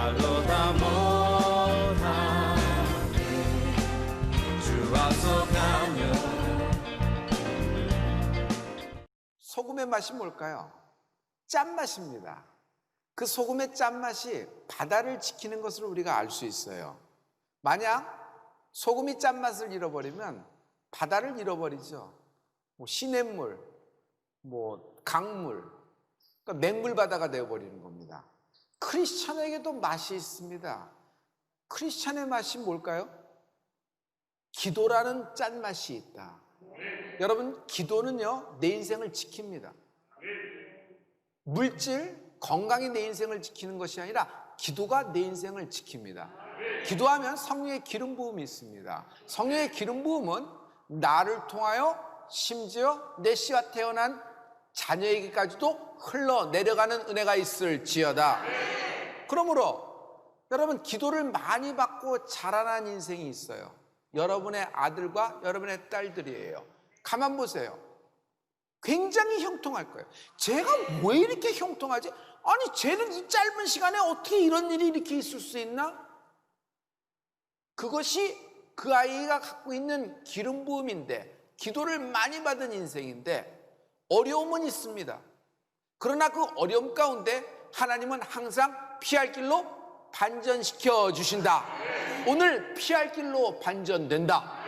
말로 다 못하는 주와서 가며. 소금의 맛이 뭘까요? 짠맛입니다. 그 소금의 짠맛이 바다를 지키는 것을 우리가 알 수 있어요. 만약 소금이 짠맛을 잃어버리면 바다를 잃어버리죠. 시냇물, 강물, 그러니까 맹물바다가 되어버리는 겁니다. 크리스찬에게도 맛이 있습니다. 크리스찬의 맛이 뭘까요? 기도라는 짠맛이 있다. 여러분, 기도는요, 내 인생을 지킵니다. 물질, 건강이 내 인생을 지키는 것이 아니라 기도가 내 인생을 지킵니다. 기도하면 성령의 기름 부음이 있습니다. 성령의 기름 부음은 나를 통하여 심지어 내 씨와 태어난 자녀에게까지도 흘러내려가는 은혜가 있을지어다. 그러므로 여러분, 기도를 많이 받고 자라난 인생이 있어요. 여러분의 아들과 여러분의 딸들이에요. 가만 보세요. 굉장히 형통할 거예요. 제가 왜 이렇게 형통하지? 아니, 쟤는 이 짧은 시간에 어떻게 이런 일이 이렇게 있을 수 있나? 그것이 그 아이가 갖고 있는 기름 부음인데, 기도를 많이 받은 인생인데 어려움은 있습니다. 그러나 그 어려움 가운데 하나님은 항상 피할 길로 반전시켜 주신다. 오늘 피할 길로 반전된다.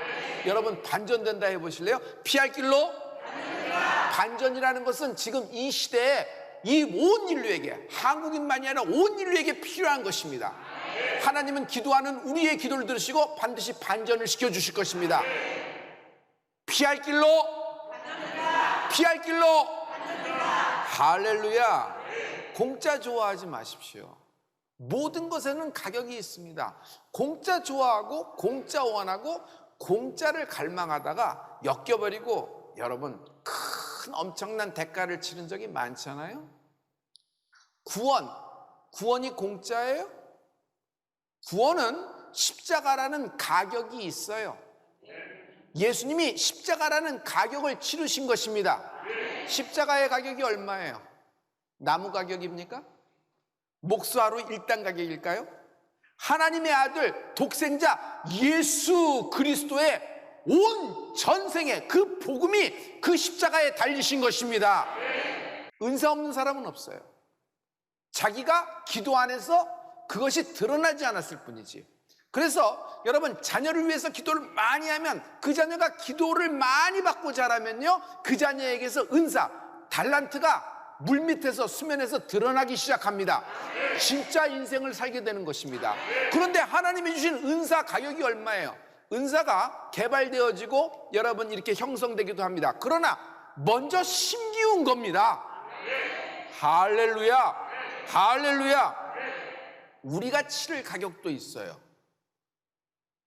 여러분, 반전된다 해보실래요? 피할 길로 반전이라는 것은 지금 이 시대에 이 온 인류에게, 한국인만이 아니라 온 인류에게 필요한 것입니다. 하나님은 기도하는 우리의 기도를 들으시고 반드시 반전을 시켜주실 것입니다. 피할 길로, 피할 길로. 할렐루야. 공짜 좋아하지 마십시오. 모든 것에는 가격이 있습니다. 공짜 좋아하고 공짜 원하고 공짜를 갈망하다가 엮여버리고 여러분, 큰 엄청난 대가를 치른 적이 많잖아요. 구원이 공짜예요? 구원은 십자가라는 가격이 있어요. 예수님이 십자가라는 가격을 치르신 것입니다. 십자가의 가격이 얼마예요? 나무 가격입니까? 목수하루 일당 가격일까요? 하나님의 아들 독생자 예수 그리스도의 온 전생에 그 복음이 그 십자가에 달리신 것입니다. 은사 없는 사람은 없어요. 자기가 기도 안에서 그것이 드러나지 않았을 뿐이지. 그래서 여러분, 자녀를 위해서 기도를 많이 하면, 그 자녀가 기도를 많이 받고 자라면요, 그 자녀에게서 은사, 달란트가 물밑에서, 수면에서 드러나기 시작합니다. 진짜 인생을 살게 되는 것입니다. 그런데 하나님이 주신 은사 가격이 얼마예요? 은사가 개발되어지고 여러분 이렇게 형성되기도 합니다. 그러나 먼저 심기운 겁니다. 할렐루야, 할렐루야. 우리가 치를 가격도 있어요.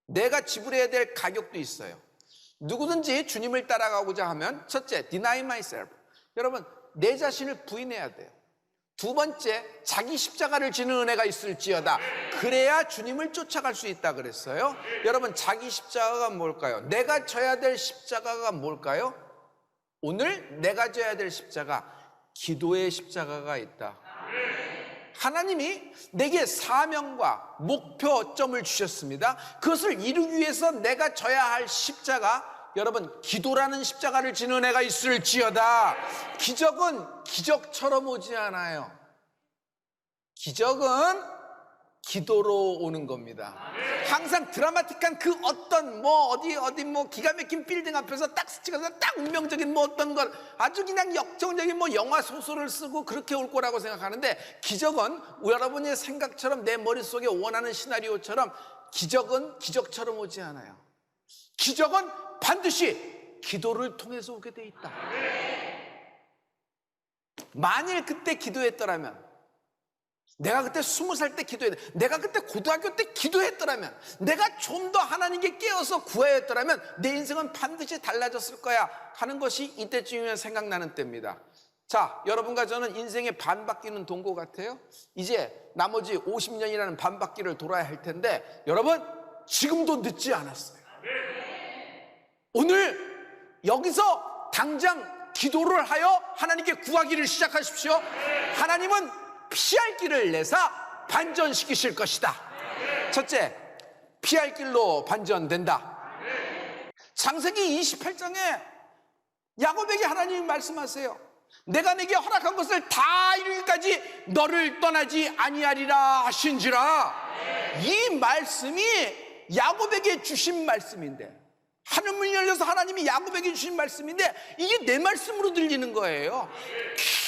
내가 지불해야 될 가격도 있어요. 누구든지 주님을 따라가고자 하면, 첫째, deny myself. 여러분, 내 자신을 부인해야 돼요. 두 번째, 자기 십자가를 지는 은혜가 있을지어다. 그래야 주님을 쫓아갈 수 있다 그랬어요. 여러분, 자기 십자가가 뭘까요? 내가 져야 될 십자가가 뭘까요? 오늘 내가 져야 될 십자가, 기도의 십자가가 있다. 하나님이 내게 사명과 목표점을 주셨습니다. 그것을 이루기 위해서 내가 져야 할 십자가, 여러분, 기도라는 십자가를 지는 애가 있을지어다. 기적은 기적처럼 오지 않아요. 기적은 기도로 오는 겁니다. 항상 드라마틱한 그 어떤 어디 기가 막힌 빌딩 앞에서 딱 스치가서 딱 운명적인 어떤 걸 아주 그냥 역정적인 영화 소설을 쓰고 그렇게 올 거라고 생각하는데, 기적은 여러분의 생각처럼 내 머릿속에 원하는 시나리오처럼, 기적은 기적처럼 오지 않아요. 기적은 반드시 기도를 통해서 오게 돼 있다. 만일 그때 기도했더라면, 내가 그때 20살 때 기도했다, 내가 그때 고등학교 때 기도했더라면, 내가 좀 더 하나님께 깨어서 구하였더라면 내 인생은 반드시 달라졌을 거야 하는 것이 이때쯤이면 생각나는 때입니다. 자, 여러분과 저는 인생의 반바퀴는 돈 것 같아요. 이제 나머지 50년이라는 반바퀴를 돌아야 할 텐데, 여러분, 지금도 늦지 않았어요. 오늘 여기서 당장 기도를 하여 하나님께 구하기를 시작하십시오. 하나님은 피할 길을 내사 반전시키실 것이다. 첫째, 피할 길로 반전된다. 창세기 28장에 야곱에게 하나님이 말씀하세요. 내가 내게 허락한 것을 다 이루기까지 너를 떠나지 아니하리라 하신지라. 이 말씀이 야곱에게 주신 말씀인데, 하늘문이 열려서 하나님이 야곱에게 주신 말씀인데, 이게 내 말씀으로 들리는 거예요.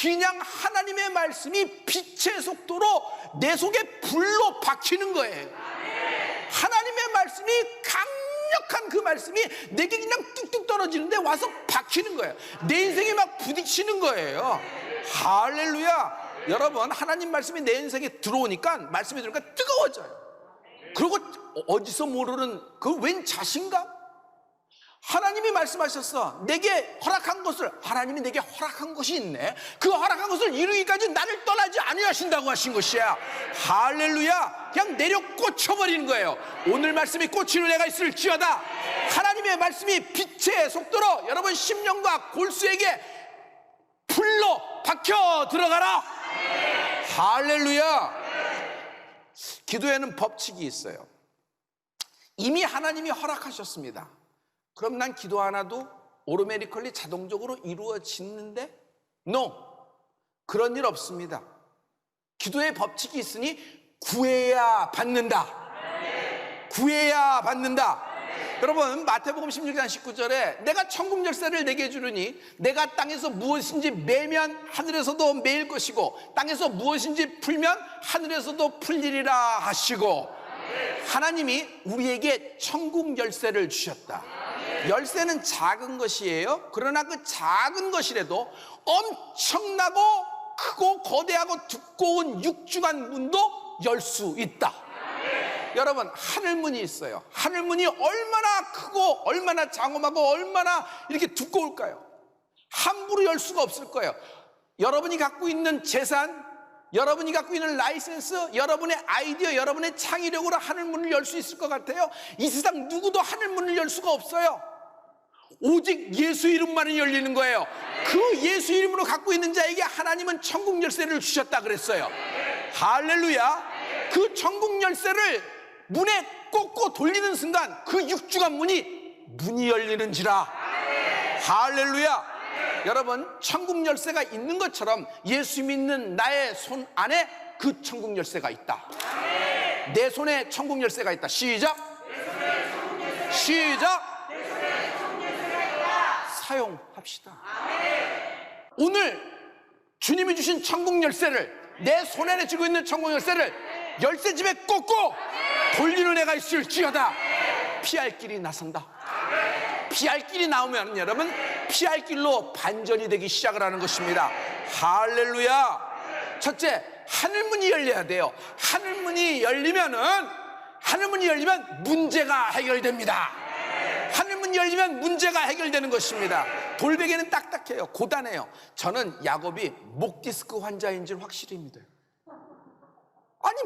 그냥 하나님의 말씀이 빛의 속도로 내 속에 불로 박히는 거예요. 하나님의 말씀이 강력한 그 말씀이 내게 그냥 뚝뚝 떨어지는데 와서 박히는 거예요. 내 인생에 막 부딪히는 거예요. 할렐루야. 여러분, 하나님 말씀이 내 인생에 들어오니까, 말씀이 들어오니까 뜨거워져요. 그리고 어디서 모르는 그 웬 자신감? 하나님이 말씀하셨어. 내게 허락한 것을, 하나님이 내게 허락한 것이 있네. 그 허락한 것을 이루기까지 나를 떠나지 아니하신다고 하신 것이야. 할렐루야. 그냥 내려 꽂혀버리는 거예요. 오늘 말씀이 꽂히는 애가 있을지어다. 하나님의 말씀이 빛의 속도로 여러분 심령과 골수에게 불로 박혀 들어가라. 할렐루야. 기도에는 법칙이 있어요. 이미 하나님이 허락하셨습니다. 그럼 난 기도 하나도 오토매티컬리 자동적으로 이루어지는데? No, 그런 일 없습니다. 기도의 법칙이 있으니 구해야 받는다. 구해야 받는다. 여러분, 마태복음 16장 19절에 내가 천국 열쇠를 내게 주르니 내가 땅에서 무엇인지 매면 하늘에서도 매일 것이고 땅에서 무엇인지 풀면 하늘에서도 풀리리라 하시고, 하나님이 우리에게 천국 열쇠를 주셨다. 열쇠는 작은 것이에요. 그러나 그 작은 것이라도 엄청나고 크고 거대하고 두꺼운 육중한 문도 열 수 있다. 여러분, 하늘문이 있어요. 하늘문이 얼마나 크고 얼마나 장엄하고 얼마나 이렇게 두꺼울까요? 함부로 열 수가 없을 거예요. 여러분이 갖고 있는 재산, 여러분이 갖고 있는 라이센스, 여러분의 아이디어, 여러분의 창의력으로 하늘문을 열 수 있을 것 같아요? 이 세상 누구도 하늘문을 열 수가 없어요. 오직 예수 이름만은 열리는 거예요. 그 예수 이름으로 갖고 있는 자에게 하나님은 천국 열쇠를 주셨다 그랬어요. 할렐루야. 그 천국 열쇠를 문에 꽂고 돌리는 순간 그 육중한 문이 열리는지라. 할렐루야. 여러분, 천국 열쇠가 있는 것처럼 예수 믿는 나의 손 안에 그 천국 열쇠가 있다. 내 손에 천국 열쇠가 있다. 시작. 시작. 사용합시다. 오늘 주님이 주신 천국 열쇠를, 내 손 안에 쥐고 있는 천국 열쇠를 열쇠집에 꽂고 돌리는 애가 있을지어다. 피할 길이 나선다. 피할 길이 나오면 여러분, 피할 길로 반전이 되기 시작을 하는 것입니다. 할렐루야. 첫째, 하늘문이 열려야 돼요. 하늘문이 열리면 문제가 해결됩니다. 하늘문이 열리면 문제가 해결되는 것입니다. 돌베개는 딱딱해요. 고단해요. 저는 야곱이 목 디스크 환자인 줄 확실히 믿어요. 아니,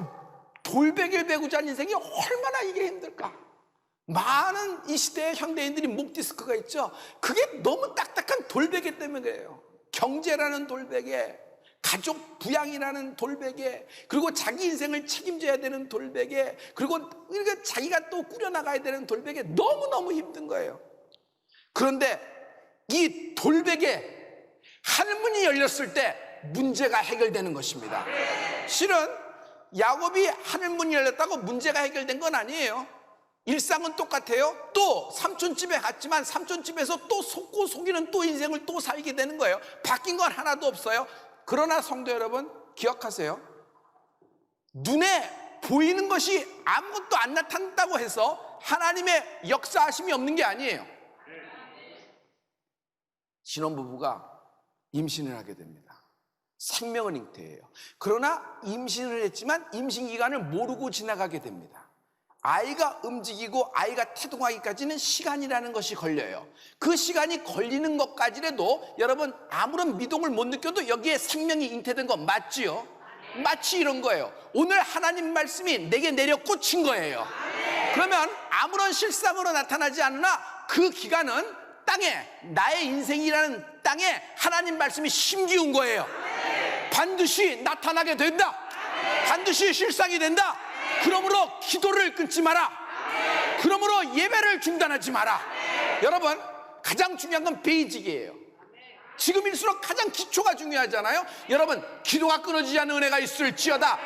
돌베개 베고 자는 인생이 얼마나 이게 힘들까? 많은 이 시대의 현대인들이 목 디스크가 있죠. 그게 너무 딱딱한 돌베개 때문에 그래요. 경제라는 돌베개, 가족 부양이라는 돌베개, 그리고 자기 인생을 책임져야 되는 돌베개, 그리고 자기가 또 꾸려나가야 되는 돌베개, 너무너무 힘든 거예요. 그런데 이 돌베개, 하늘문이 열렸을 때 문제가 해결되는 것입니다. 실은 야곱이 하늘문이 열렸다고 문제가 해결된 건 아니에요. 일상은 똑같아요. 또 삼촌집에 갔지만 삼촌집에서 또 속고 속이는 또 인생을 또 살게 되는 거예요. 바뀐 건 하나도 없어요. 그러나 성도 여러분, 기억하세요. 눈에 보이는 것이 아무것도 안 나타난다고 해서 하나님의 역사하심이 없는 게 아니에요. 신혼부부가 임신을 하게 됩니다. 생명은 잉태예요. 그러나 임신을 했지만 임신 기간을 모르고 지나가게 됩니다. 아이가 움직이고 아이가 태동하기까지는 시간이라는 것이 걸려요. 그 시간이 걸리는 것까지라도 여러분, 아무런 미동을 못 느껴도 여기에 생명이 잉태된 거 맞지요? 마치 이런 거예요. 오늘 하나님 말씀이 내게 내려 꽂힌 거예요. 그러면 아무런 실상으로 나타나지 않으나 그 기간은 땅에, 나의 인생이라는 땅에 하나님 말씀이 심기운 거예요. 반드시 나타나게 된다. 반드시 실상이 된다. 그러므로 기도를 끊지 마라. 그러므로 예배를 중단하지 마라. 여러분, 가장 중요한 건 베이직이에요. 지금일수록 가장 기초가 중요하잖아요. 여러분, 기도가 끊어지지 않는 은혜가 있을지어다.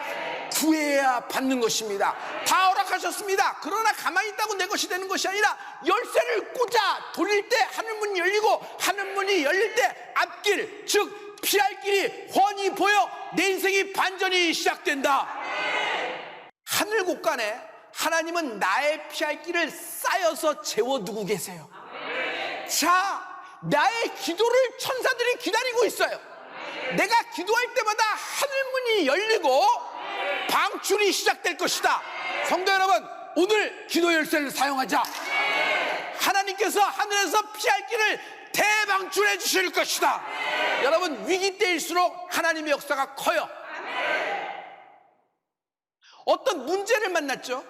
구해야 받는 것입니다. 다 허락하셨습니다. 그러나 가만히 있다고 내 것이 되는 것이 아니라 열쇠를 꽂아 돌릴 때 하늘문이 열리고 하늘문이 열릴 때 앞길, 즉 피할 길이 훤히 보여 내 인생이 반전이 시작된다. 하늘 곳간에 하나님은 나의 피할 길을 쌓여서 재워두고 계세요. 자, 나의 기도를 천사들이 기다리고 있어요. 내가 기도할 때마다 하늘문이 열리고 방출이 시작될 것이다. 성도 여러분, 오늘 기도 열쇠를 사용하자. 하나님께서 하늘에서 피할 길을 대방출해 주실 것이다. 여러분, 위기 때일수록 하나님의 역사가 커요. 어떤 문제를 만났죠.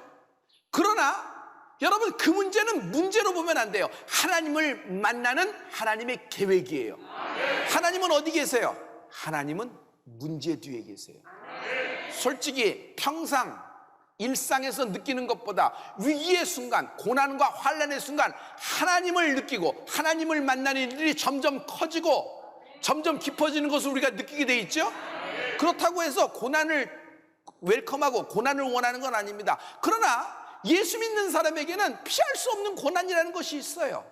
그러나 여러분, 그 문제는 문제로 보면 안 돼요. 하나님을 만나는 하나님의 계획이에요. 하나님은 어디 계세요? 하나님은 문제 뒤에 계세요. 솔직히 평상 일상에서 느끼는 것보다 위기의 순간, 고난과 환난의 순간 하나님을 느끼고 하나님을 만나는 일이 점점 커지고 점점 깊어지는 것을 우리가 느끼게 돼 있죠. 그렇다고 해서 고난을 웰컴하고 고난을 원하는 건 아닙니다. 그러나 예수 믿는 사람에게는 피할 수 없는 고난이라는 것이 있어요.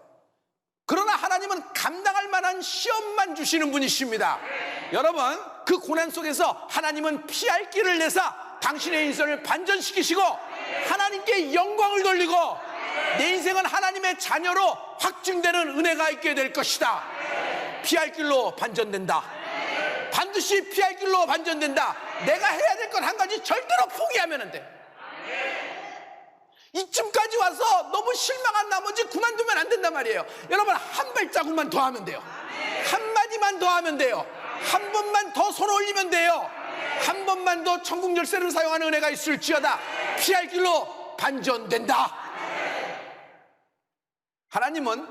그러나 하나님은 감당할 만한 시험만 주시는 분이십니다. 여러분, 그 고난 속에서 하나님은 피할 길을 내사 당신의 인생을 반전시키시고 하나님께 영광을 돌리고 내 인생은 하나님의 자녀로 확증되는 은혜가 있게 될 것이다. 피할 길로 반전된다. 반드시 피할 길로 반전된다. 내가 해야 될 건 한 가지, 절대로 포기하면 안 돼. 이쯤까지 와서 너무 실망한 나머지 그만두면 안 된단 말이에요. 여러분, 한 발자국만 더 하면 돼요. 한마디만 더 하면 돼요. 한 번만 더 손 올리면 돼요. 한 번만 더 천국 열쇠를 사용하는 은혜가 있을지어다. 피할 길로 반전된다. 하나님은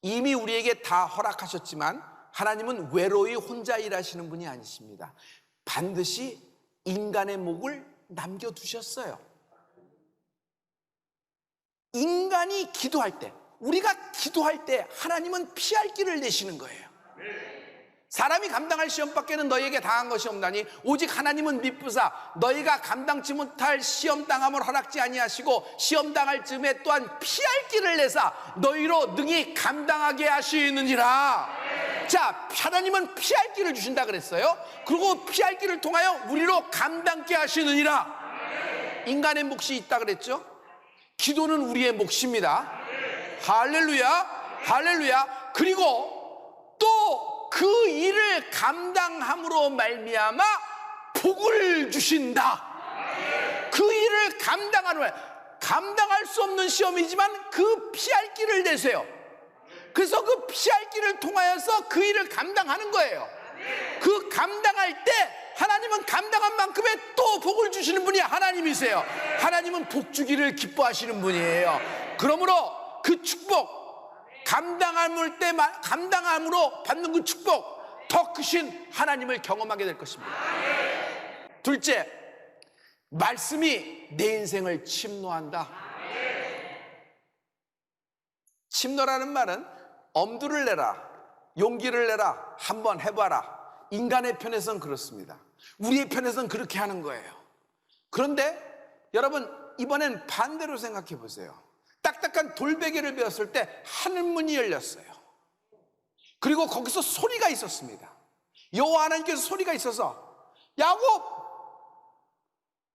이미 우리에게 다 허락하셨지만 하나님은 외로이 혼자 일하시는 분이 아니십니다. 반드시 인간의 목을 남겨두셨어요. 인간이 기도할 때, 우리가 기도할 때 하나님은 피할 길을 내시는 거예요. 사람이 감당할 시험밖에는 너희에게 당한 것이 없나니 오직 하나님은 미쁘사 너희가 감당치 못할 시험 당함을 허락지 아니하시고 시험 당할 즈음에 또한 피할 길을 내사 너희로 능히 감당하게 하시느니라. 자, 하나님은 피할 길을 주신다 그랬어요. 그리고 피할 길을 통하여 우리로 감당케 하시느니라. 인간의 몫이 있다 그랬죠. 기도는 우리의 몫입니다. 할렐루야, 할렐루야. 그리고 또 그 일을 감당함으로 말미암아 복을 주신다. 그 일을 감당할 수 없는 시험이지만 그 피할 길을 내세요. 그래서 그 피할 길을 통하여서 그 일을 감당하는 거예요. 그 감당할 때 하나님은 감당한 만큼의 또 복을 주시는 분이 하나님이세요. 하나님은 복 주기를 기뻐하시는 분이에요. 그러므로 그 축복, 감당함으로 받는 그 축복, 더 크신 하나님을 경험하게 될 것입니다. 둘째, 말씀이 내 인생을 침노한다. 침노라는 말은 엄두를 내라, 용기를 내라, 한번 해봐라. 인간의 편에선 그렇습니다. 우리의 편에선 그렇게 하는 거예요. 그런데 여러분, 이번엔 반대로 생각해 보세요. 딱딱한 돌베개를 베었을 때 하늘문이 열렸어요. 그리고 거기서 소리가 있었습니다. 여호와 하나님께서 소리가 있어서 야곱,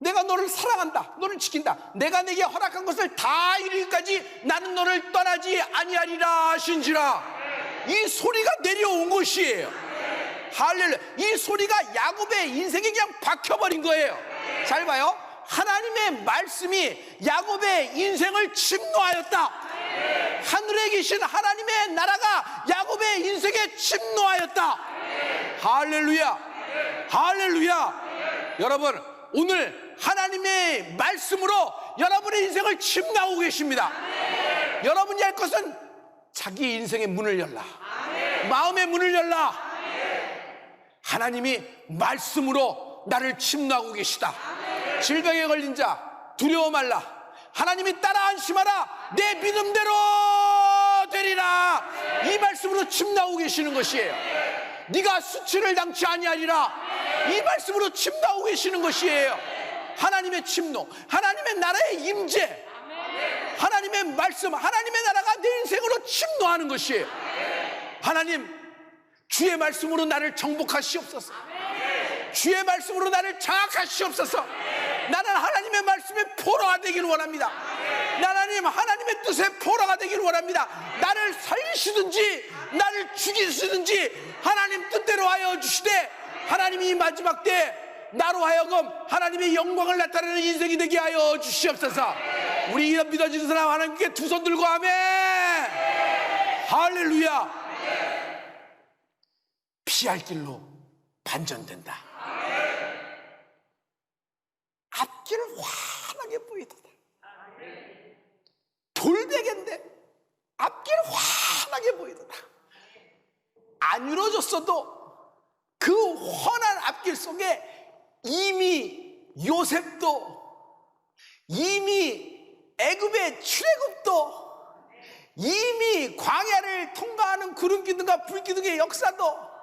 내가 너를 사랑한다, 너를 지킨다, 내가 내게 허락한 것을 다 이루기까지 나는 너를 떠나지 아니하리라 하신지라. 이 소리가 내려온 것이에요. 할렐루야. 이 소리가 야곱의 인생에 그냥 박혀버린 거예요. 잘 봐요. 하나님의 말씀이 야곱의 인생을 침노하였다. 하늘에 계신 하나님의 나라가 야곱의 인생에 침노하였다. 할렐루야, 할렐루야. 여러분, 오늘 하나님의 말씀으로 여러분의 인생을 침노하고 계십니다. 여러분이 할 것은 자기 인생의 문을 열라, 마음의 문을 열라. 하나님이 말씀으로 나를 침노하고 계시다. 질병에 걸린 자 두려워 말라. 하나님이 따라 안심하라. 내 믿음대로 되리라. 이 말씀으로 침노하고 계시는 것이에요. 네가 수치를 당치 아니하리라. 이 말씀으로 침노하고 계시는 것이에요. 하나님의 침노, 하나님의 나라의 임재, 하나님의 말씀, 하나님의 나라가 내 인생으로 침노하는 것이에요. 하나님, 주의 말씀으로 나를 정복하시옵소서. 주의 말씀으로 나를 장악하시옵소서. 나는 하나님의 말씀의 포로가 되기를 원합니다. 하나님, 하나님의 뜻의 포로가 되기를 원합니다. 나를 살리시든지 나를 죽이시든지 하나님 뜻대로 하여 주시되, 하나님이 이 마지막 때 나로 하여금 하나님의 영광을 나타내는 인생이 되게 하여 주시옵소서. 우리 이런 믿어지는 사람 하나님께 두 손 들고 아멘. 할렐루야. 피할 길로 반전된다. 앞길을 환하게 보이도다. 돌베개인데 앞길을 환하게 보이도다. 안 이루어졌어도 그 환한 앞길 속에 이미 요셉도, 이미 애굽의 출애굽도, 이미 광야를 통과하는 구름 기둥과 불 기둥의 역사도,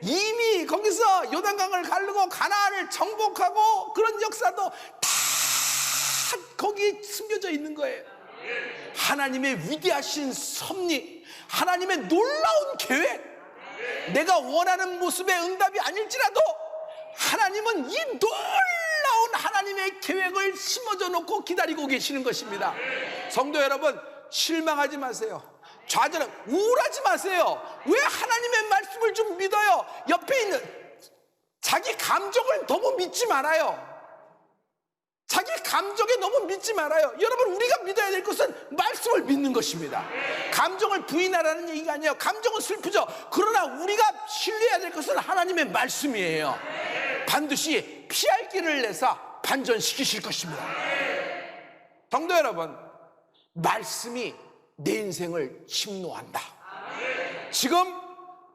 이미 거기서 요단강을 가르고 가나안을 정복하고 그런 역사도 다 거기에 숨겨져 있는 거예요. 하나님의 위대하신 섭리, 하나님의 놀라운 계획, 내가 원하는 모습의 응답이 아닐지라도 하나님은 이 놀라운 하나님의 계획을 심어져 놓고 기다리고 계시는 것입니다. 성도 여러분, 실망하지 마세요. 좌절, 우울하지 마세요. 왜 하나님의 말씀을 좀 믿어요? 옆에 있는 자기 감정을 너무 믿지 말아요. 자기 감정에 너무 믿지 말아요. 여러분, 우리가 믿어야 될 것은 말씀을 믿는 것입니다. 감정을 부인하라는 얘기가 아니에요. 감정은 슬프죠. 그러나 우리가 신뢰해야 될 것은 하나님의 말씀이에요. 반드시 피할 길을 내사 반전시키실 것입니다. 성도 여러분, 말씀이 내 인생을 침노한다. 지금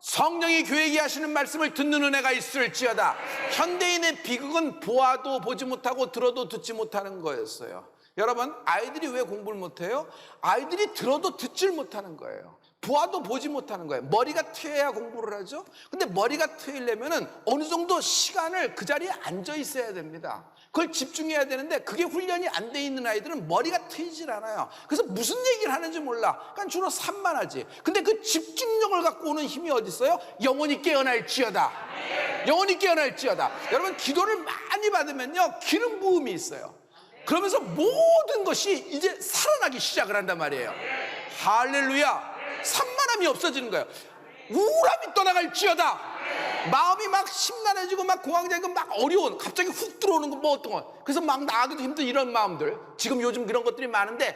성령이 교회에게 하시는 말씀을 듣는 은혜가 있을지어다. 현대인의 비극은 보아도 보지 못하고 들어도 듣지 못하는 거였어요. 여러분, 아이들이 왜 공부를 못해요? 아이들이 들어도 듣질 못하는 거예요. 보아도 보지 못하는 거예요. 머리가 트여야 공부를 하죠. 근데 머리가 트이려면 어느 정도 시간을 그 자리에 앉아 있어야 됩니다. 그걸 집중해야 되는데 그게 훈련이 안 돼 있는 아이들은 머리가 트이질 않아요. 그래서 무슨 얘기를 하는지 몰라. 그러니까 주로 산만하지. 근데 그 집중력을 갖고 오는 힘이 어디 있어요? 영혼이 깨어날지어다. 영혼이 깨어날지어다. 여러분, 기도를 많이 받으면요, 기름 부음이 있어요. 그러면서 모든 것이 이제 살아나기 시작을 한단 말이에요. 할렐루야. 산만함이 없어지는 거예요. 우울함이 떠나갈지어다. 마음이 막 심란해지고 막 공황장애고 막 어려운, 갑자기 훅 들어오는 거 뭐 어떤 거, 그래서 막 나가기도 힘든 이런 마음들, 지금 요즘 그런 것들이 많은데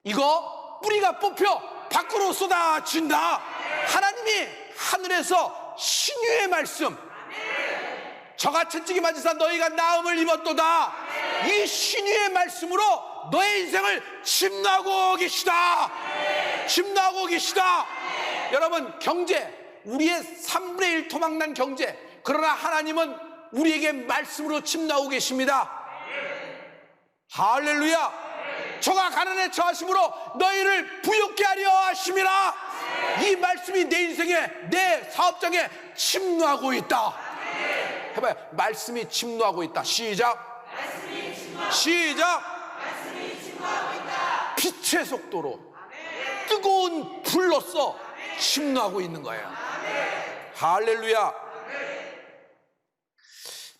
이거 뿌리가 뽑혀 밖으로 쏟아진다. 하나님이 하늘에서 신유의 말씀, 저가 채찍이 맞으사 너희가 나음을 입었도다. 이 신유의 말씀으로 너의 인생을 침노하고 계시다. 침노하고 계시다. 여러분, 경제, 우리의 3분의 1 토막난 경제, 그러나 하나님은 우리에게 말씀으로 침노하고 계십니다. 할렐루야. 저가 가난에 처하심으로 너희를 부욕케 하려 하심이라. 이 말씀이 내 인생에, 내 사업장에 침노하고 있다. 해봐요. 말씀이 침노하고 있다. 시작. 시작. 빛의 속도로 뜨거운 불로써 침노하고 있는 거예요. 할렐루야.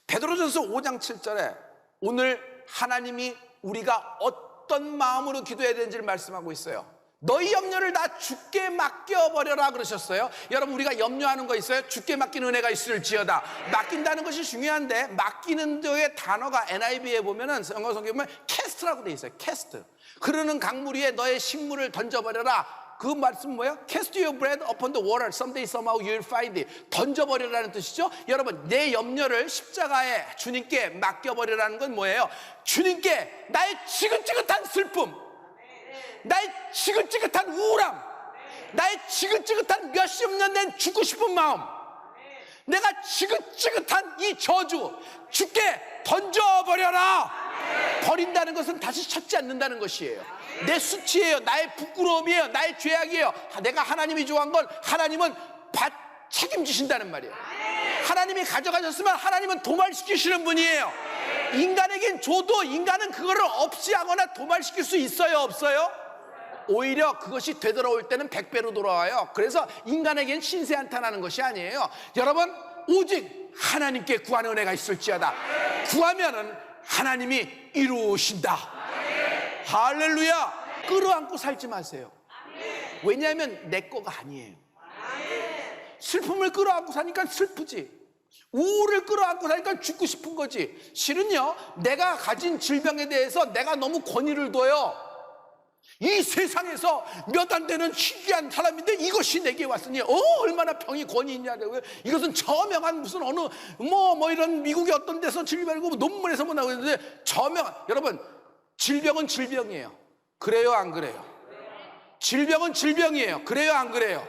베드로전서 5장 7절에 오늘 하나님이 우리가 어떤 마음으로 기도해야 되는지를 말씀하고 있어요. 너희 염려를 다 주께 맡겨버려라 그러셨어요. 여러분, 우리가 염려하는 거 있어요? 주께 맡기는 은혜가 있을지어다. 맡긴다는 것이 중요한데, 맡기는 데의 단어가 NIV에 보면은, 영어 성경에 보면 캐스트라고 돼 있어요. 캐스트. 흐르는 강물 위에 너의 식물을 던져버려라. 그 말씀 뭐예요? Cast your bread upon the water. Someday somehow you'll find it. 던져버리라는 뜻이죠. 여러분, 내 염려를 십자가에 주님께 맡겨버리라는 건 뭐예요? 주님께 나의 지긋지긋한 슬픔, 나의 지긋지긋한 우울함, 나의 지긋지긋한 몇십 년 된 죽고 싶은 마음, 내가 지긋지긋한 이 저주 주께 던져버려라. 버린다는 것은 다시 찾지 않는다는 것이에요. 내 수치예요, 나의 부끄러움이에요, 나의 죄악이에요. 내가 하나님이 좋아한 건 하나님은 책임지신다는 말이에요. 하나님이 가져가셨으면 하나님은 도말시키시는 분이에요. 인간에겐 줘도 인간은 그거를 없이 하거나 도말시킬 수 있어요, 없어요? 오히려 그것이 되돌아올 때는 100배로 돌아와요. 그래서 인간에겐 신세 한탄하는 것이 아니에요. 여러분, 오직 하나님께 구하는 은혜가 있을지어다. 구하면은 하나님이 이루신다. 할렐루야. 끌어안고 살지 마세요. 왜냐하면 내 거가 아니에요. 슬픔을 끌어안고 사니까 슬프지, 우울을 끌어안고 사니까 죽고 싶은 거지. 실은요, 내가 가진 질병에 대해서 내가 너무 권위를 둬요. 이 세상에서 몇 안 되는 희귀한 사람인데 이것이 내게 왔으니 얼마나 병이 권위 있냐고요. 이것은 저명한 무슨 어느 뭐 이런 미국의 어떤 데서 질병이고 논문에서 뭐 나오고 있는데, 여러분, 질병은 질병이에요. 그래요, 안 그래요? 질병은 질병이에요. 그래요, 안 그래요?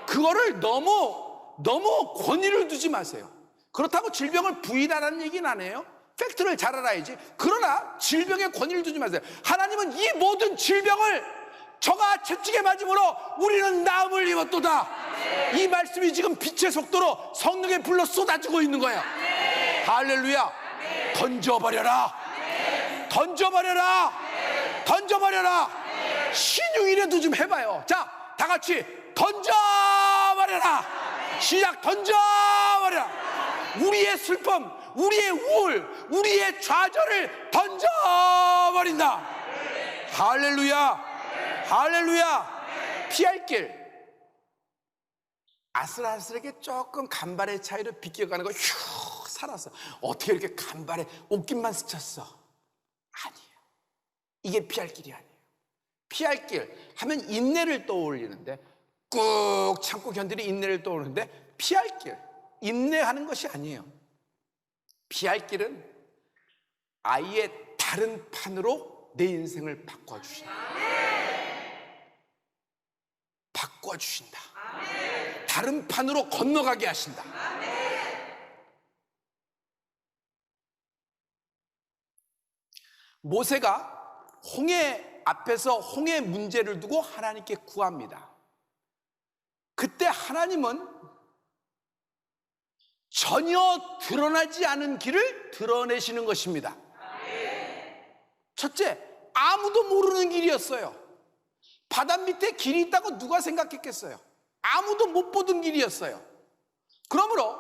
그거를 너무 권위를 두지 마세요. 그렇다고 질병을 부인하라는 얘기는 안 해요. 팩트를 잘 알아야지. 그러나 질병에 권위를 두지 마세요. 하나님은 이 모든 질병을 저가 채찍에 맞음으로 우리는 나음을 입었도다. 이 말씀이 지금 빛의 속도로 성령의 불로 쏟아지고 있는 거예요. 할렐루야. 던져버려라. 던져버려라. 던져버려라. 신유일에도 좀 해봐요. 자, 다 같이 던져버려라. 시작. 던져버려라. 우리의 슬픔, 우리의 우울, 우리의 좌절을 던져버린다. 할렐루야. 할렐루야. 피할 길, 아슬아슬하게 조금 간발의 차이로 비껴가는 거 휴 살았어. 어떻게 이렇게 간발에 옷깃만 스쳤어? 아니에요. 이게 피할 길이 아니에요. 피할 길 하면 인내를 떠올리는데, 꾹 참고 견디는 인내를 떠오르는데, 피할 길, 인내하는 것이 아니에요. 피할 길은 아예 다른 판으로 내 인생을 바꿔주신다. 바꿔주신다. 다른 판으로 건너가게 하신다. 모세가 홍해 앞에서 홍해 문제를 두고 하나님께 구합니다. 그때 하나님은 전혀 드러나지 않은 길을 드러내시는 것입니다. 첫째, 아무도 모르는 길이었어요. 바다 밑에 길이 있다고 누가 생각했겠어요? 아무도 못 보던 길이었어요. 그러므로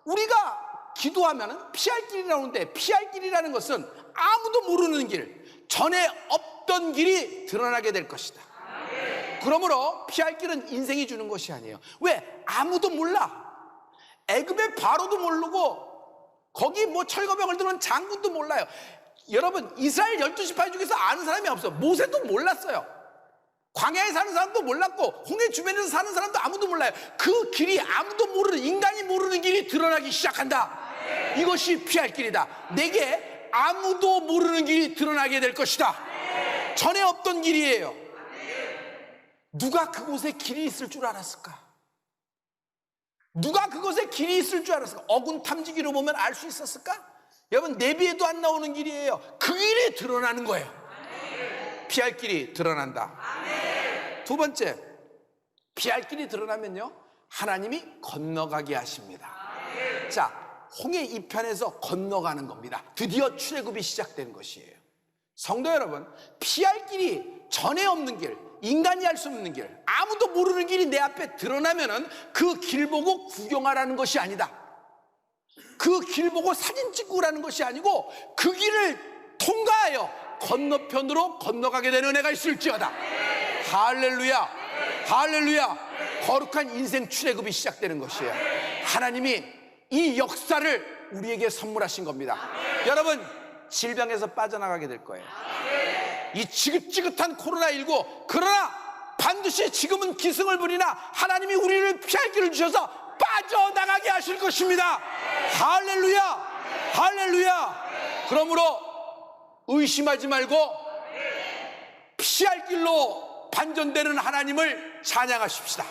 우리가 기도하면 피할 길이라는데, 피할 길이라는 것은 아무도 모르는 길, 전에 없던 길이 드러나게 될 것이다. 그러므로 피할 길은 인생이 주는 것이 아니에요. 왜? 아무도 몰라. 애굽의 바로도 모르고 거기 뭐 철거병을 드는 장군도 몰라요. 여러분, 이스라엘 12지파 중에서 아는 사람이 없어. 모세도 몰랐어요. 광야에 사는 사람도 몰랐고 홍해 주변에서 사는 사람도 아무도 몰라요. 그 길이 아무도 모르는, 인간이 모르는 길이 드러나기 시작한다. 이것이 피할 길이다. 내게 아무도 모르는 길이 드러나게 될 것이다. 전에 없던 길이에요. 누가 그곳에 길이 있을 줄 알았을까? 누가 그곳에 길이 있을 줄 알았을까? 어군 탐지기로 보면 알 수 있었을까? 여러분, 내비에도 안 나오는 길이에요. 그 길이 드러나는 거예요. 피할 길이 드러난다. 두 번째, 피할 길이 드러나면요, 하나님이 건너가게 하십니다. 자, 홍해 이편에서 건너가는 겁니다. 드디어 출애굽이 시작된 것이에요. 성도 여러분, 피할 길이 전에 없는 길, 인간이 할 수 없는 길, 아무도 모르는 길이 내 앞에 드러나면은 그 길 보고 구경하라는 것이 아니다. 그 길 보고 사진 찍고 오라는 것이 아니고 그 길을 통과하여 건너편으로 건너가게 되는 은혜가 있을지어다. 할렐루야. 할렐루야. 거룩한 인생 출애굽이 시작되는 것이에요. 하나님이 이 역사를 우리에게 선물하신 겁니다. 여러분, 질병에서 빠져나가게 될 거예요. 이 지긋지긋한 코로나19, 그러나 반드시 지금은 기승을 부리나 하나님이 우리를 피할 길을 주셔서 빠져나가게 하실 것입니다. 할렐루야. 할렐루야. 그러므로 의심하지 말고 피할 길로 반전되는 하나님을 찬양하십시다.